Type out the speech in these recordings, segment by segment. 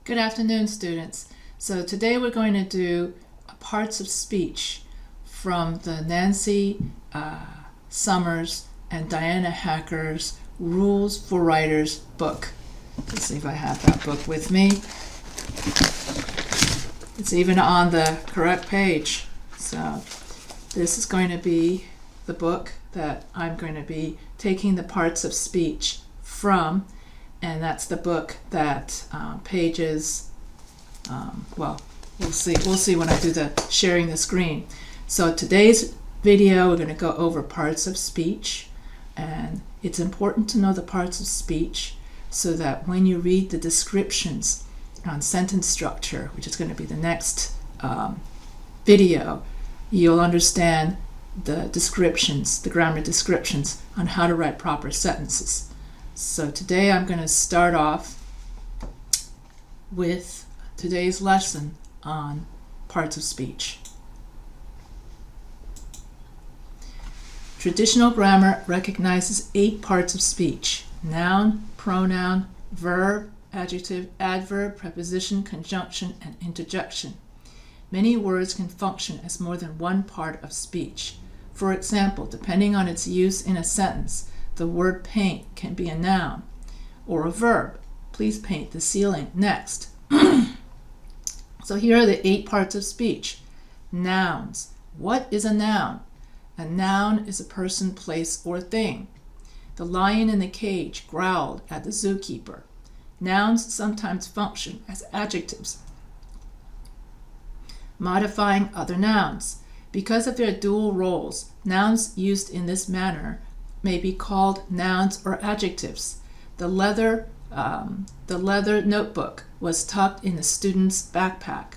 Good afternoon, students. So today we're going to do parts of speech from the Nancy Summers and Diana Hacker's Rules for Writers book. Let's see if I have that book with me. It's even on the correct page. So this is going to be the book that I'm going to be taking the parts of speech from. And that's the book that pages, we'll see when I do the sharing the screen. So today's video, we're going to go over parts of speech. And it's important to know the parts of speech so that when you read the descriptions on sentence structure, which is going to be the next video, you'll understand the descriptions, the grammar descriptions on how to write proper sentences. So today I'm going to start off with today's lesson on parts of speech. Traditional grammar recognizes 8 parts of speech: noun, pronoun, verb, adjective, adverb, preposition, conjunction, and interjection. Many words can function as more than one part of speech. For example, depending on its use in a sentence, the word paint can be a noun or a verb. Please paint the ceiling next. So here are the 8 parts of speech. Nouns. What is a noun? A noun is a person, place, or thing. The lion in the cage growled at the zookeeper. Nouns sometimes function as adjectives, modifying other nouns. Because of their dual roles, nouns used in this manner may be called nouns or adjectives. The leather notebook was tucked in the student's backpack.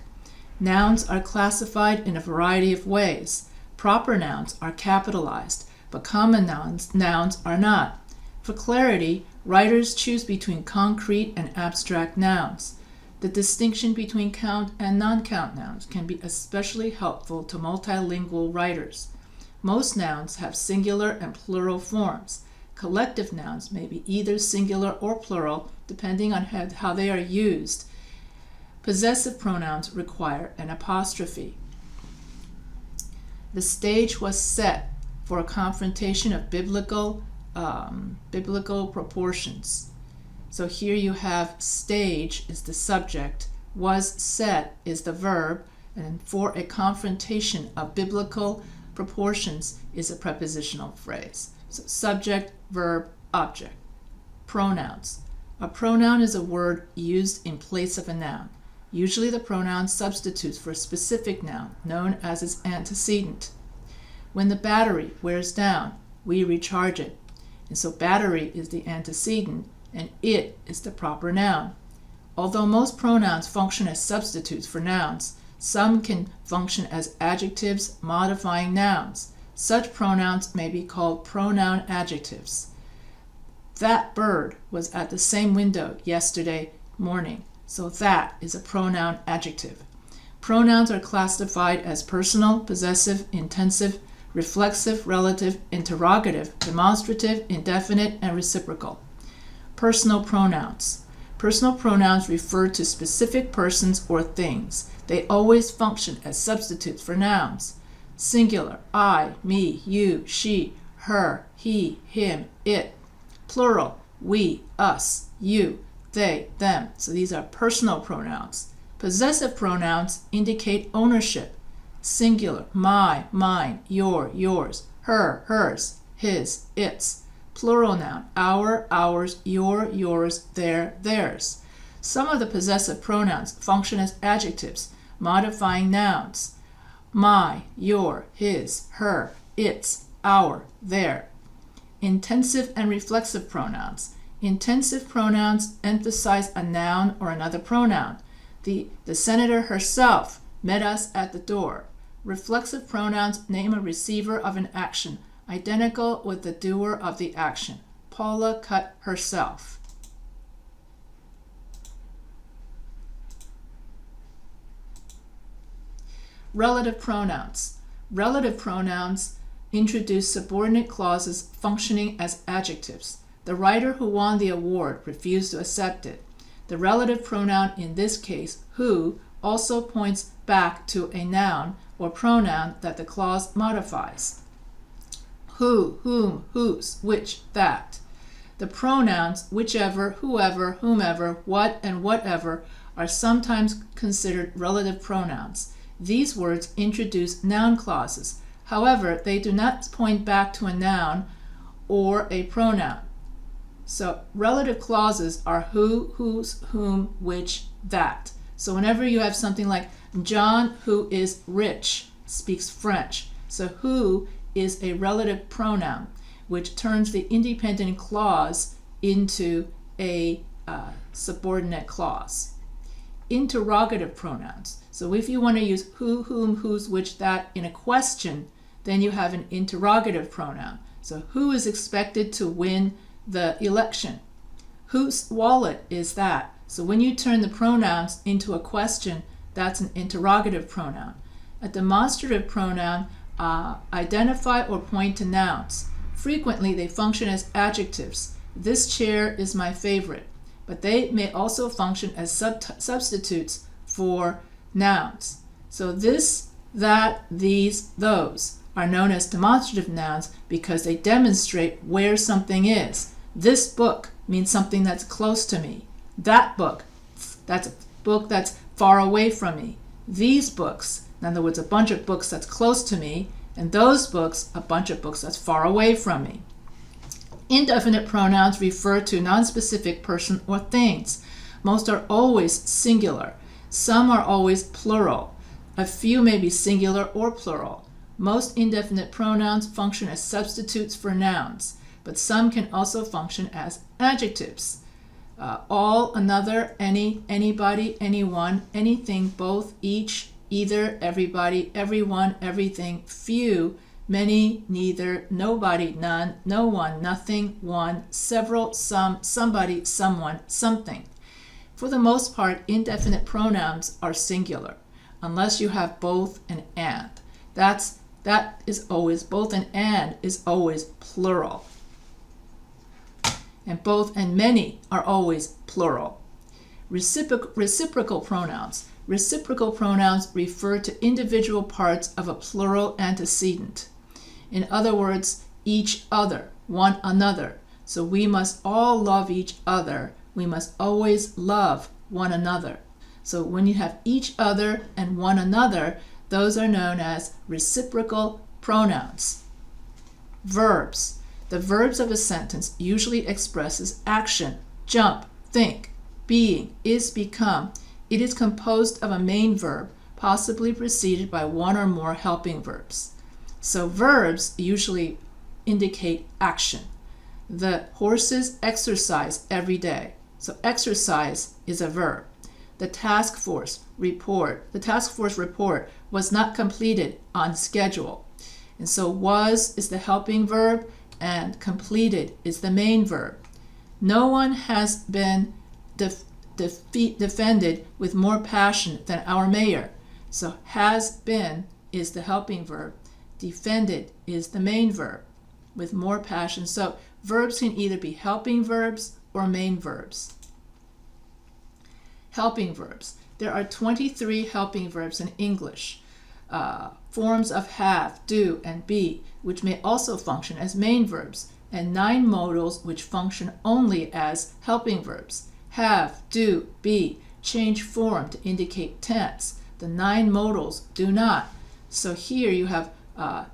Nouns are classified in a variety of ways. Proper nouns are capitalized, but common nouns are not. For clarity, writers choose between concrete and abstract nouns. The distinction between count and non-count nouns can be especially helpful to multilingual writers. Most nouns have singular and plural forms. Collective nouns may be either singular or plural, depending on how they are used. Possessive pronouns require an apostrophe. The stage was set for a confrontation of biblical proportions. So here you have stage is the subject, was set is the verb, and for a confrontation of biblical proportions is a prepositional phrase. So subject, verb, object. Pronouns. A pronoun is a word used in place of a noun. Usually the pronoun substitutes for a specific noun, known as its antecedent. When the battery wears down, we recharge it. And so battery is the antecedent, and it is the proper noun. Although most pronouns function as substitutes for nouns, some can function as adjectives modifying nouns. Such pronouns may be called pronoun adjectives. That bird was at the same window yesterday morning. So that is a pronoun adjective. Pronouns are classified as personal, possessive, intensive, reflexive, relative, interrogative, demonstrative, indefinite, and reciprocal. Personal pronouns. Personal pronouns refer to specific persons or things. They always function as substitutes for nouns. Singular, I, me, you, she, her, he, him, it. Plural, we, us, you, they, them. So these are personal pronouns. Possessive pronouns indicate ownership. Singular, my, mine, your, yours, her, hers, his, its. Plural noun, our, ours, your, yours, their, theirs. Some of the possessive pronouns function as adjectives, modifying nouns. My, your, his, her, its, our, their. Intensive and reflexive pronouns. Intensive pronouns emphasize a noun or another pronoun. The senator herself met us at the door. Reflexive pronouns name a receiver of an action, identical with the doer of the action. Paula cut herself. Relative pronouns. Relative pronouns introduce subordinate clauses functioning as adjectives. The writer who won the award refused to accept it. The relative pronoun in this case, who, also points back to a noun or pronoun that the clause modifies. Who, whom, whose, which, that. The pronouns whichever, whoever, whomever, what, and whatever are sometimes considered relative pronouns. These words introduce noun clauses. However, they do not point back to a noun or a pronoun. So relative clauses are who, whose, whom, which, that. So whenever you have something like John, who is rich, speaks French. So who is a relative pronoun, which turns the independent clause into a subordinate clause. Interrogative pronouns. So if you want to use who, whom, whose, which, that in a question, then you have an interrogative pronoun. So who is expected to win the election? Whose wallet is that? So when you turn the pronouns into a question, that's an interrogative pronoun. A demonstrative pronoun identify or point to nouns. Frequently they function as adjectives. This chair is my favorite, but they may also function as substitutes for nouns. So this, that, these, those are known as demonstrative nouns because they demonstrate where something is. This book means something that's close to me. That book, that's a book that's far away from me. These books, in other words, a bunch of books that's close to me, and those books, a bunch of books that's far away from me. Indefinite pronouns refer to nonspecific person or things. Most are always singular. Some are always plural. A few may be singular or plural. Most indefinite pronouns function as substitutes for nouns, but some can also function as adjectives. All, another, any, anybody, anyone, anything, both, each, either, everybody, everyone, everything, few, many, neither, nobody, none, no one, nothing, one, several, some, somebody, someone, something. For the most part, indefinite pronouns are singular, unless you have both and and. That is always, both and is always plural. And both and many are always plural. Reciprocal pronouns. Reciprocal pronouns refer to individual parts of a plural antecedent. In other words, each other, one another. So we must all love each other. We must always love one another. So when you have each other and one another, those are known as reciprocal pronouns. Verbs. The verbs of a sentence usually expresses action, jump, think, being, is, become. It is composed of a main verb, possibly preceded by one or more helping verbs. So verbs usually indicate action. The horses exercise every day. So exercise is a verb. The task force report was not completed on schedule. And so was is the helping verb and completed is the main verb. No one has been defended with more passion than our mayor. So has been is the helping verb. Defended is the main verb with more passion. So verbs can either be helping verbs or main verbs. Helping verbs. There are 23 helping verbs in English. Forms of have, do, and be, which may also function as main verbs, and 9 modals which function only as helping verbs. Have, do, be, change form to indicate tense. The 9 modals do not. So here you have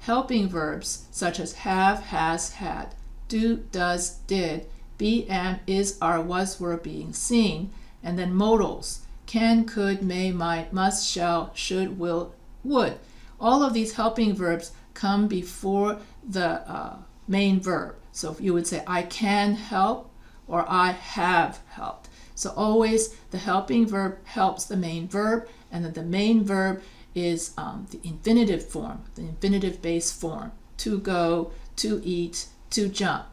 helping verbs such as have, has, had, do, does, did, be, am, is, are, was, were, being, seen, and then modals, can, could, may, might, must, shall, should, will, would. All of these helping verbs come before the main verb. So if you would say, I can help, or I have helped. So always the helping verb helps the main verb, and then the main verb is the infinitive form, the infinitive base form. To go, to eat, to jump.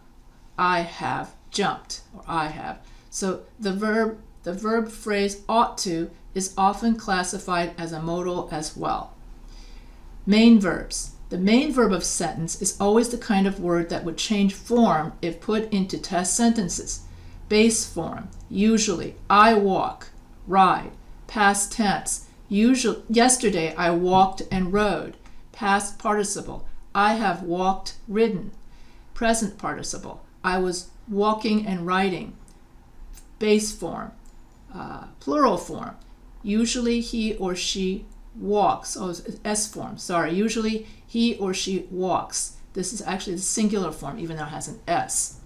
I have jumped, or I have. So the verb phrase ought to is often classified as a modal as well. Main verbs. The main verb of sentence is always the kind of word that would change form if put into test sentences. Base form, usually, I walk, ride. Past tense, usually, yesterday I walked and rode. Past participle, I have walked, ridden. Present participle, I was walking and riding. Base form, plural form, usually he or she walks. Oh, S form, sorry. Usually he or she walks. This is actually the singular form, even though it has an S.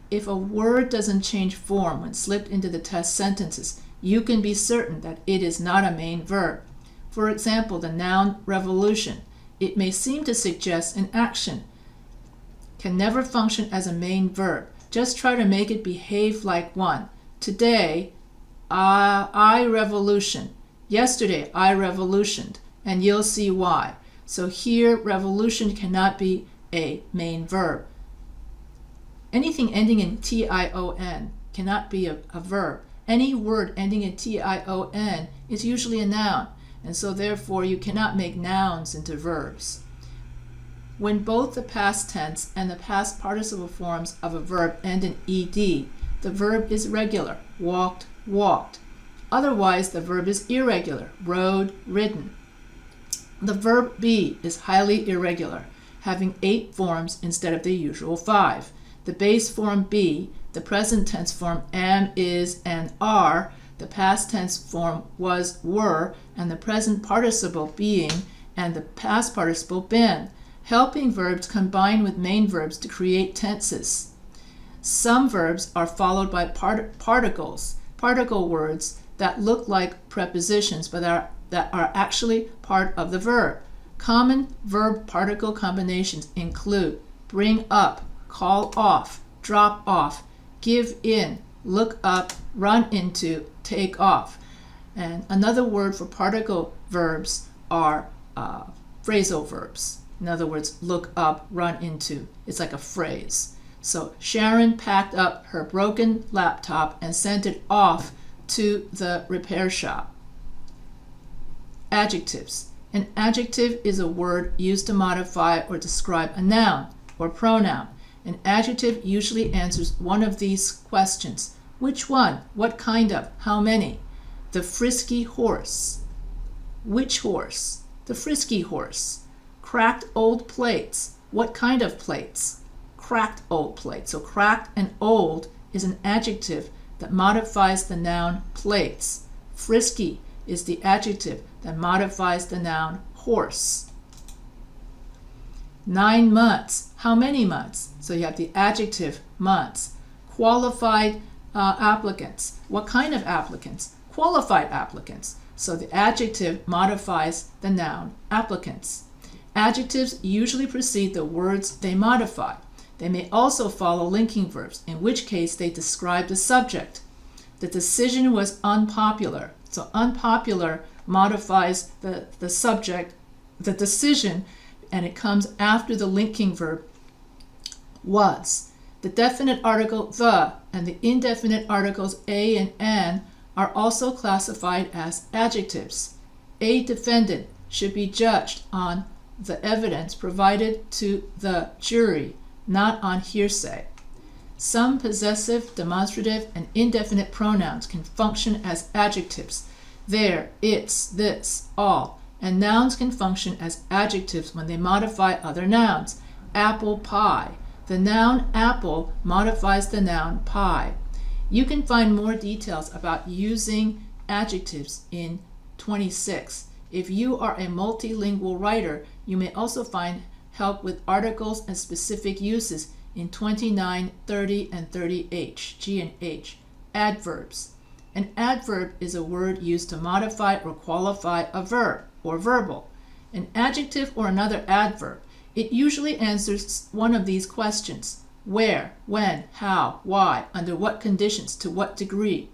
If a word doesn't change form when slipped into the test sentences, you can be certain that it is not a main verb. For example, the noun revolution. It may seem to suggest an action. Can never function as a main verb. Just try to make it behave like one. Today, I revolution. Yesterday, I revolutioned. And you'll see why. So here, revolution cannot be a main verb. Anything ending in tion cannot be a verb. Any word ending in tion is usually a noun, and so therefore you cannot make nouns into verbs. When both the past tense and the past participle forms of a verb end in ed, the verb is regular, walked, walked. Otherwise, the verb is irregular, rode, ridden. The verb be is highly irregular, having 8 forms instead of the usual 5. The base form be, the present tense form am, is, and are, the past tense form was, were, and the present participle being, and the past participle been. Helping verbs combine with main verbs to create tenses. Some verbs are followed by particles, particle words that look like prepositions but that are actually part of the verb. Common verb particle combinations include bring up, call off, drop off, give in, look up, run into, take off. And another word for particle verbs are phrasal verbs. In other words, look up, run into. It's like a phrase. So Sharon packed up her broken laptop and sent it off to the repair shop. Adjectives. An adjective is a word used to modify or describe a noun or pronoun. An adjective usually answers one of these questions. Which one? What kind of? How many? The frisky horse. Which horse? The frisky horse. Cracked old plates. What kind of plates? Cracked old plates. So cracked and old is an adjective that modifies the noun plates. Frisky is the adjective that modifies the noun horse. 9 months. How many months? So you have the adjective months. Qualified applicants. What kind of applicants? Qualified applicants. So the adjective modifies the noun applicants. Adjectives usually precede the words they modify. They may also follow linking verbs, in which case they describe the subject. The decision was unpopular. So unpopular modifies the subject, the decision, and it comes after the linking verb was. The definite article the and the indefinite articles a and an are also classified as adjectives. A defendant should be judged on the evidence provided to the jury, not on hearsay. Some possessive, demonstrative, and indefinite pronouns can function as adjectives. There, its, this, all. And nouns can function as adjectives when they modify other nouns. Apple pie. The noun apple modifies the noun pie. You can find more details about using adjectives in 26. If you are a multilingual writer, you may also find help with articles and specific uses in 29, 30, and 30H, G and H. Adverbs. An adverb is a word used to modify or qualify a verb, or verbal. An adjective or another adverb. It usually answers one of these questions. Where, when, how, why, under what conditions, to what degree.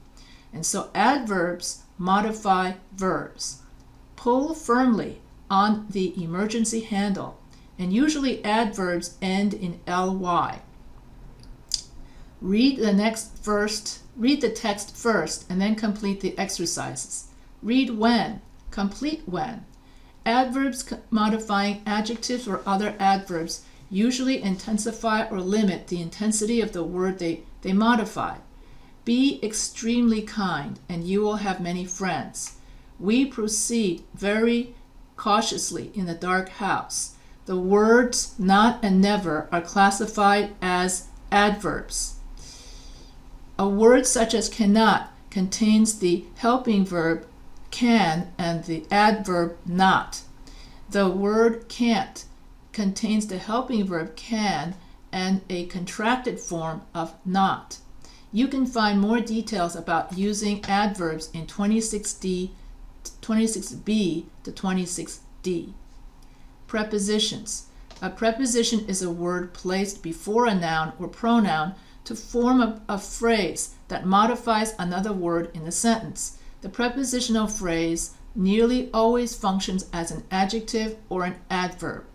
And so adverbs modify verbs. Pull firmly on the emergency handle, and usually adverbs end in ly. Read the text first and then complete the exercises. Read when, complete when. Adverbs modifying adjectives or other adverbs usually intensify or limit the intensity of the word they modify. Be extremely kind, and you will have many friends. We proceed very cautiously in the dark house. The words not and never are classified as adverbs. A word such as cannot contains the helping verb can and the adverb not. The word can't contains the helping verb can and a contracted form of not. You can find more details about using adverbs in 26b to 26d. Prepositions. A preposition is a word placed before a noun or pronoun to form a phrase that modifies another word in the sentence. The prepositional phrase nearly always functions as an adjective or an adverb.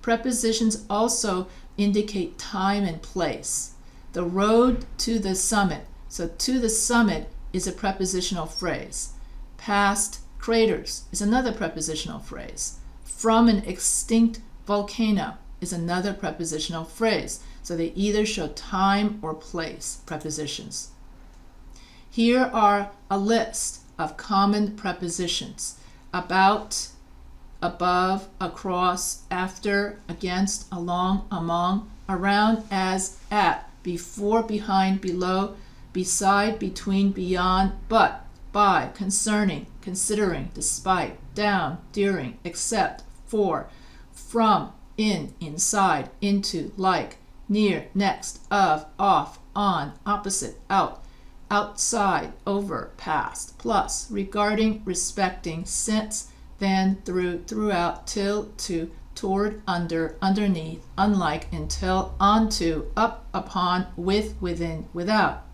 Prepositions also indicate time and place. The road to the summit. So to the summit is a prepositional phrase. Past craters is another prepositional phrase. From an extinct volcano is another prepositional phrase. So they either show time or place prepositions. Here are a list of common prepositions: about, above, across, after, against, along, among, around, as, at, before, behind, below, beside, between, beyond, but, by, concerning, considering, despite, down, during, except, for, from, in, inside, into, like, near, next, of, off, on, opposite, out, outside, over, past, plus, regarding, respecting, since, then, through, throughout, till, to, toward, under, underneath, unlike, until, onto, up, upon, with, within, without.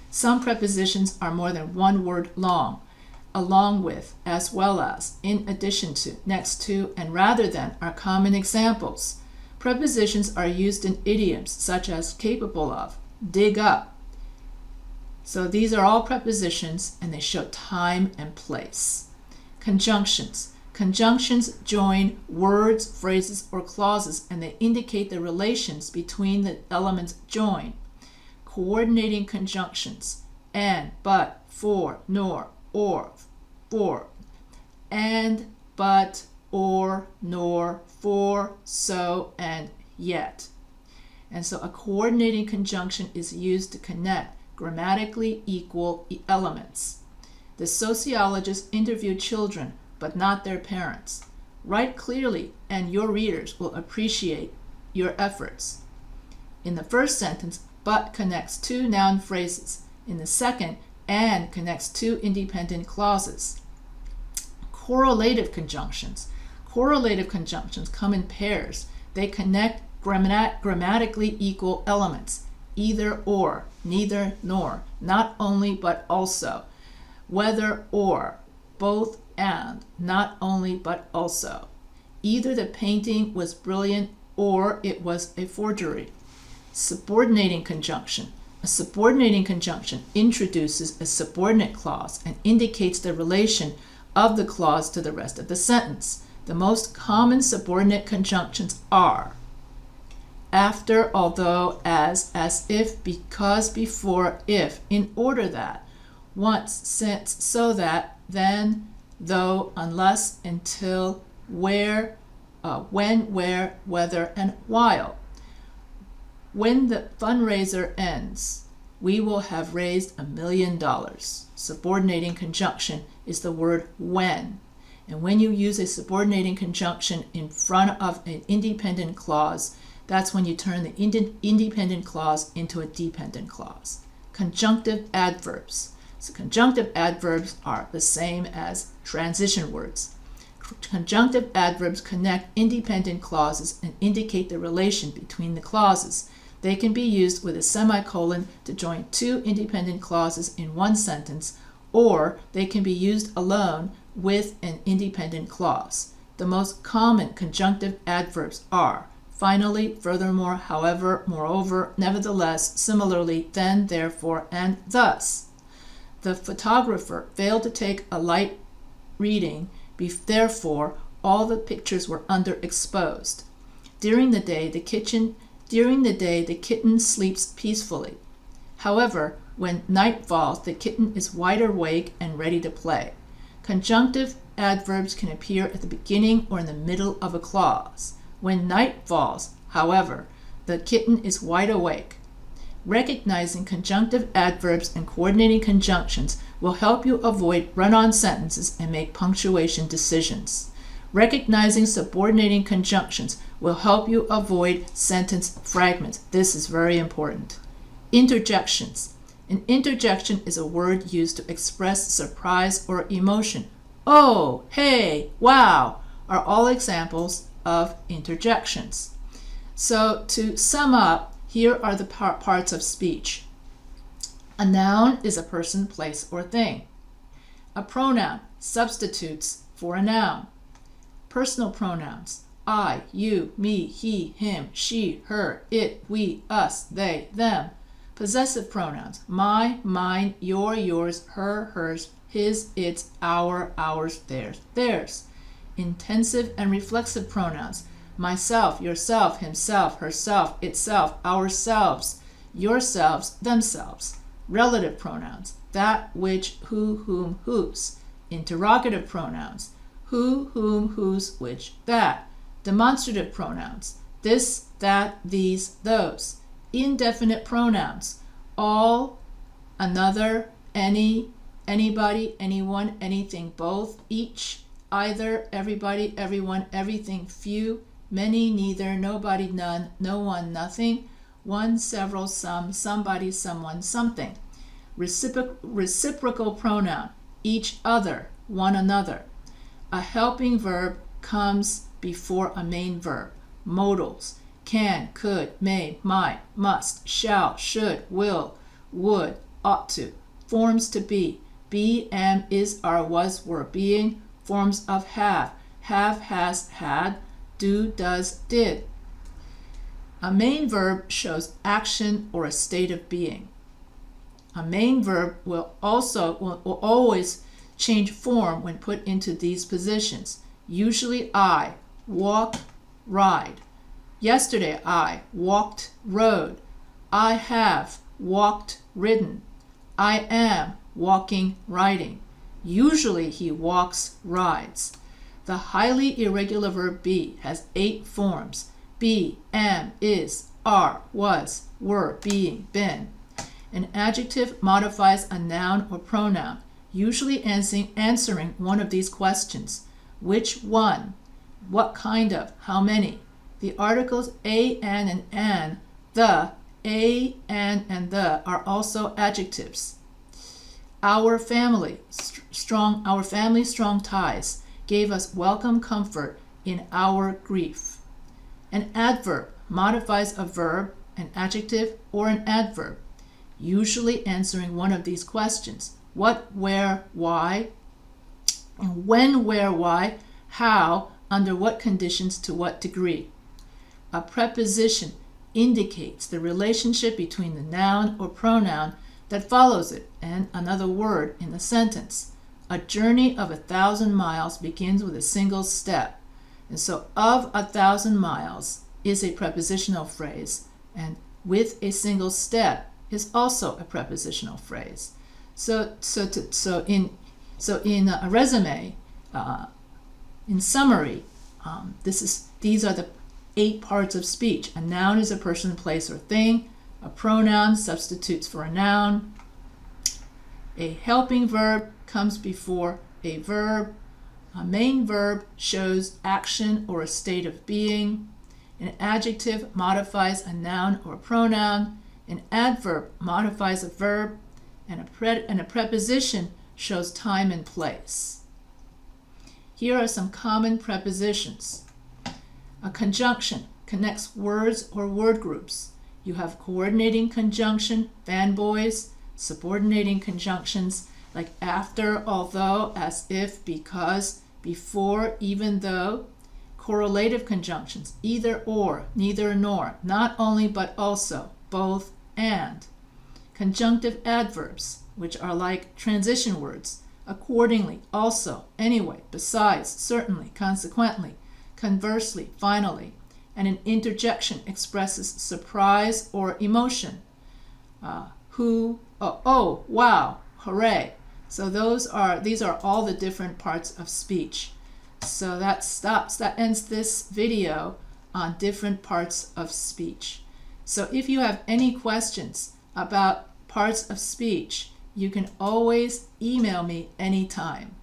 Some prepositions are more than one word long. Along with, as well as, in addition to, next to, and rather than are common examples. Prepositions are used in idioms such as capable of, dig up. So these are all prepositions, and they show time and place. Conjunctions. Conjunctions join words, phrases, or clauses, and they indicate the relations between the elements joined. Coordinating conjunctions: and, but, for, nor, or, for, and, but, or, nor, for, so, and yet. And so a coordinating conjunction is used to connect grammatically equal elements. The sociologists interviewed children, but not their parents. Write clearly, and your readers will appreciate your efforts. In the first sentence, but connects two noun phrases. In the second, and connects two independent clauses. Correlative conjunctions. Correlative conjunctions come in pairs. They connect grammatically equal elements. Either or, neither nor, not only but also, whether or, both and, not only but also. Either the painting was brilliant or it was a forgery. Subordinating conjunction. A subordinating conjunction introduces a subordinate clause and indicates the relation of the clause to the rest of the sentence. The most common subordinate conjunctions are after, although, as if, because, before, if, in order that, once, since, so that, then, though, unless, until, where, when, where, whether, and while. When the fundraiser ends, we will have raised $1 million. Subordinating conjunction is the word when. And when you use a subordinating conjunction in front of an independent clause, that's when you turn the independent clause into a dependent clause. Conjunctive adverbs. So conjunctive adverbs are the same as transition words. Conjunctive adverbs connect independent clauses and indicate the relation between the clauses. They can be used with a semicolon to join two independent clauses in one sentence, or they can be used alone with an independent clause. The most common conjunctive adverbs are finally, furthermore, however, moreover, nevertheless, similarly, then, therefore, and thus. The photographer failed to take a light reading, therefore, all the pictures were underexposed. During the day, the kitten sleeps peacefully. However, When night falls, the kitten is wide awake and ready to play. Conjunctive adverbs can appear at the beginning or in the middle of a clause. When night falls, however, the kitten is wide awake. Recognizing conjunctive adverbs and coordinating conjunctions will help you avoid run-on sentences and make punctuation decisions. Recognizing subordinating conjunctions will help you avoid sentence fragments. This is very important. Interjections. An interjection is a word used to express surprise or emotion. Oh, hey, wow are all examples of interjections. So to sum up, here are the parts of speech. A noun is a person, place, or thing. A pronoun substitutes for a noun. Personal pronouns: I, you, me, he, him, she, her, it, we, us, they, them. Possessive pronouns: my, mine, your, yours, her, hers, his, its, our, ours, theirs, theirs. Intensive and reflexive pronouns: myself, yourself, himself, herself, itself, ourselves, yourselves, themselves. Relative pronouns: that, which, who, whom, whose. Interrogative pronouns: who, whom, whose, which, that. Demonstrative pronouns: this, that, these, those. Indefinite pronouns: all, another, any, anybody, anyone, anything, both, each, either, everybody, everyone, everything, few, many, neither, nobody, none, no one, nothing, one, several, some, somebody, someone, something. Reciprocal pronoun: each other, one another. A helping verb comes before a main verb. Modals: can, could, may, might, must, shall, should, will, would, ought to. Forms to be: am, is, are, was, were, being. Forms of have: has, had, do, does, did. A main verb shows action or a state of being. A main verb will always change form when put into these positions. Usually I, walk, ride. Yesterday I walked, rode. I have walked, ridden. I am walking, riding. Usually he walks, rides. The highly irregular verb be has 8 forms: be, am, is, are, was, were, being, been. An adjective modifies a noun or pronoun, usually answering one of these questions: which one, what kind of, how many. The articles a, an, the, a, and the are also adjectives. Our family strong ties gave us welcome comfort in our grief. An adverb modifies a verb, an adjective, or an adverb, usually answering one of these questions: what, where, why, and when, where, why, how, under what conditions, to what degree. A preposition indicates the relationship between the noun or pronoun that follows it and another word in the sentence. A journey of 1,000 miles begins with a single step. And so of 1,000 miles is a prepositional phrase, and with a single step is also a prepositional phrase. So in a resume, in summary, these are the 8 parts of speech. A noun is a person, place, or thing. A pronoun substitutes for a noun. A helping verb comes before a verb. A main verb shows action or a state of being. An adjective modifies a noun or a pronoun. An adverb modifies a verb. And a preposition shows time and place. Here are some common prepositions. A conjunction connects words or word groups. You have coordinating conjunction, fanboys, subordinating conjunctions like after, although, as if, because, before, even though. Correlative conjunctions: either or, neither nor, not only but also, both and. Conjunctive adverbs, which are like transition words: accordingly, also, anyway, besides, certainly, consequently, conversely, finally. And an interjection expresses surprise or emotion: who, oh, wow, hooray. So these are all the different parts of speech. So that ends this video on different parts of speech. So if you have any questions about parts of speech, you can always email me anytime.